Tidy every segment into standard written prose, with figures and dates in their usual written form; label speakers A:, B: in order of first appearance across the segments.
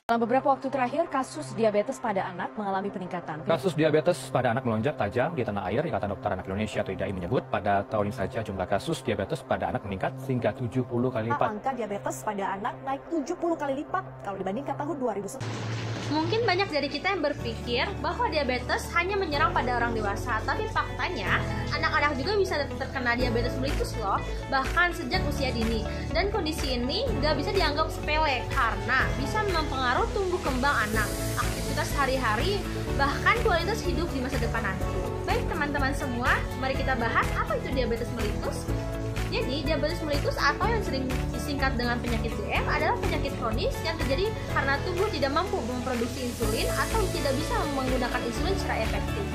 A: Dalam beberapa waktu terakhir, kasus diabetes pada anak mengalami peningkatan.
B: Kasus diabetes pada anak melonjak tajam di tanah air. Ikatan Dokter Anak Indonesia atau IDAI menyebut pada tahun ini saja jumlah kasus diabetes pada anak meningkat hingga 70 kali lipat.
A: Angka diabetes pada anak naik 70 kali lipat kalau dibandingkan tahun 2010.
C: Mungkin banyak dari kita yang berpikir bahwa diabetes hanya menyerang pada orang dewasa, tapi faktanya anak-anak juga bisa terkena diabetes mellitus loh, bahkan sejak usia dini. Dan kondisi ini nggak bisa dianggap sepele karena bisa mempengaruhi tumbuh kembang anak, aktivitas sehari-hari, bahkan kualitas hidup di masa depan nanti. Baik teman-teman semua, mari kita bahas apa itu diabetes mellitus. Jadi, diabetes mellitus atau yang sering disingkat dengan penyakit DM adalah penyakit kronis yang terjadi karena tubuh tidak mampu memproduksi insulin atau tidak bisa menggunakan insulin secara efektif.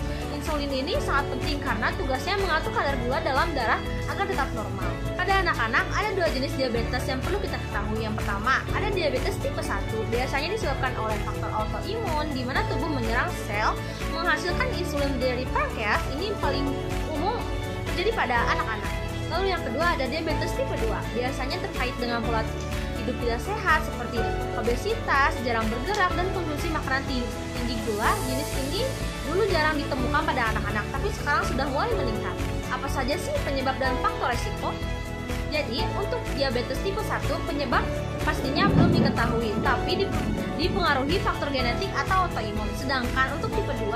C: Insulin ini sangat penting karena tugasnya mengatur kadar gula dalam darah agar tetap normal. Pada anak-anak, ada dua jenis diabetes yang perlu kita ketahui. Yang pertama, ada diabetes tipe 1. Biasanya disebabkan oleh faktor autoimun, di mana tubuh menyerang sel menghasilkan insulin dari pankreas. Ini paling umum terjadi pada anak-anak. Lalu yang kedua ada diabetes tipe 2. Biasanya terkait dengan pola hidup tidak sehat seperti obesitas, jarang bergerak, dan konsumsi makanan tinggi gula. Jenis ini dulu jarang ditemukan pada anak-anak, tapi sekarang sudah mulai meningkat. Apa saja sih penyebab dan faktor resiko? Jadi, untuk diabetes tipe 1, penyebab pastinya belum diketahui, tapi dipengaruhi faktor genetik atau autoimun. Sedangkan untuk tipe 2,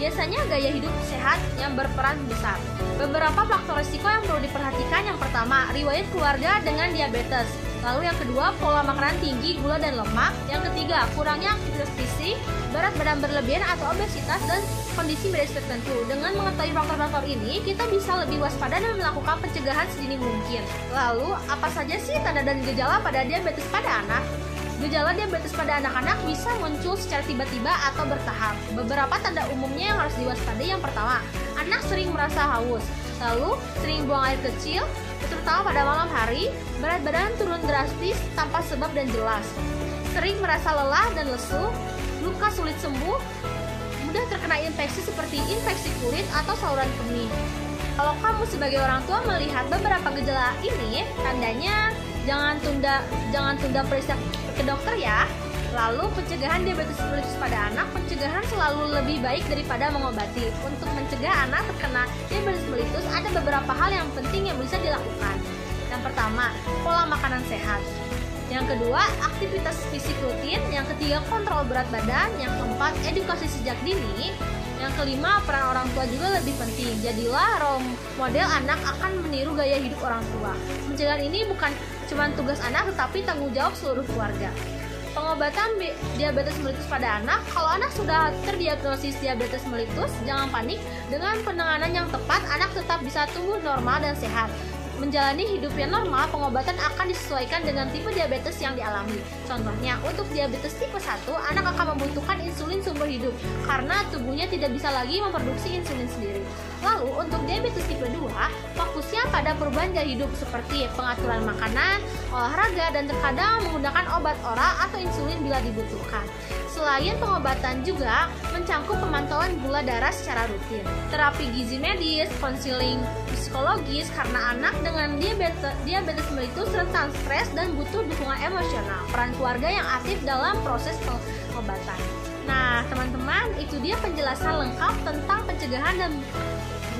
C: biasanya gaya hidup sehat yang berperan besar. Beberapa faktor risiko yang perlu diperhatikan. Yang pertama, riwayat keluarga dengan diabetes. Lalu yang kedua, pola makanan tinggi gula dan lemak. Yang ketiga, kurangnya aktivitas fisik, berat badan berlebihan atau obesitas, dan kondisi medis tertentu. Dengan mengetahui faktor-faktor ini, kita bisa lebih waspada dan melakukan pencegahan sedini mungkin. Lalu, apa saja sih tanda dan gejala pada diabetes pada anak? Gejala diabetes pada anak-anak bisa muncul secara tiba-tiba atau bertahap. Beberapa tanda umumnya yang harus diwaspadai. Yang pertama, anak sering merasa haus, lalu sering buang air kecil, terutama pada malam hari. Berat badan turun drastis tanpa sebab dan jelas, sering merasa lelah dan lesu, luka sulit sembuh, mudah terkena infeksi seperti infeksi kulit atau saluran kemih. Kalau kamu sebagai orang tua melihat beberapa gejala ini, tandanya jangan tunda periksa ke dokter ya. Lalu pencegahan diabetes mellitus pada anak, pencegahan selalu lebih baik daripada mengobati. Untuk mencegah anak terkena diabetes mellitus ada beberapa hal yang penting yang bisa dilakukan. Yang pertama, pola makanan sehat. Yang kedua, aktivitas fisik rutin. Yang ketiga, kontrol berat badan. Yang keempat, edukasi sejak dini. Yang kelima, peran orang tua juga lebih penting. Jadilah role model anak akan meniru gaya hidup orang tua. Pencegahan ini bukan cuma tugas anak, tetapi tanggung jawab seluruh keluarga. Pengobatan diabetes mellitus pada anak. Kalau anak sudah terdiagnosis diabetes mellitus, jangan panik. Dengan penanganan yang tepat, anak tetap bisa tumbuh normal dan sehat. Menjalani hidup yang normal, pengobatan akan disesuaikan dengan tipe diabetes yang dialami. Contohnya, untuk diabetes tipe 1, anak akan membutuhkan insulin seumur hidup karena tubuhnya tidak bisa lagi memproduksi insulin sendiri. Lalu, untuk diabetes tipe 2, fokusnya pada perubahan gaya hidup seperti pengaturan makanan, olahraga, dan terkadang menggunakan obat oral atau insulin bila dibutuhkan. Selain pengobatan juga mencangkup pemantauan gula darah secara rutin, terapi gizi medis, konseling psikologis karena anak dengan diabetes mellitus rentan stres dan butuh dukungan emosional. Peran keluarga yang aktif dalam proses pengobatan. Nah, teman-teman, itu dia penjelasan lengkap tentang pencegahan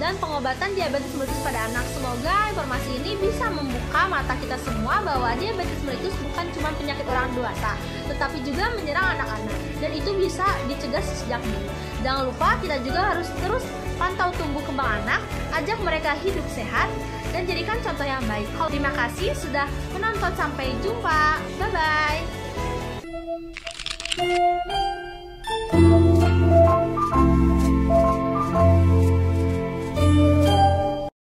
C: dan pengobatan diabetes mellitus pada anak. Semoga informasi ini bisa membuka mata kita semua bahwa diabetes mellitus bukan cuma penyakit orang dewasa, tetapi juga menyerang anak-anak, dan itu bisa dicegah sejak dini. Jangan lupa kita juga harus terus pantau tumbuh kembang anak, ajak mereka hidup sehat, dan jadikan contoh yang baik. Terima kasih sudah menonton, sampai jumpa, bye-bye.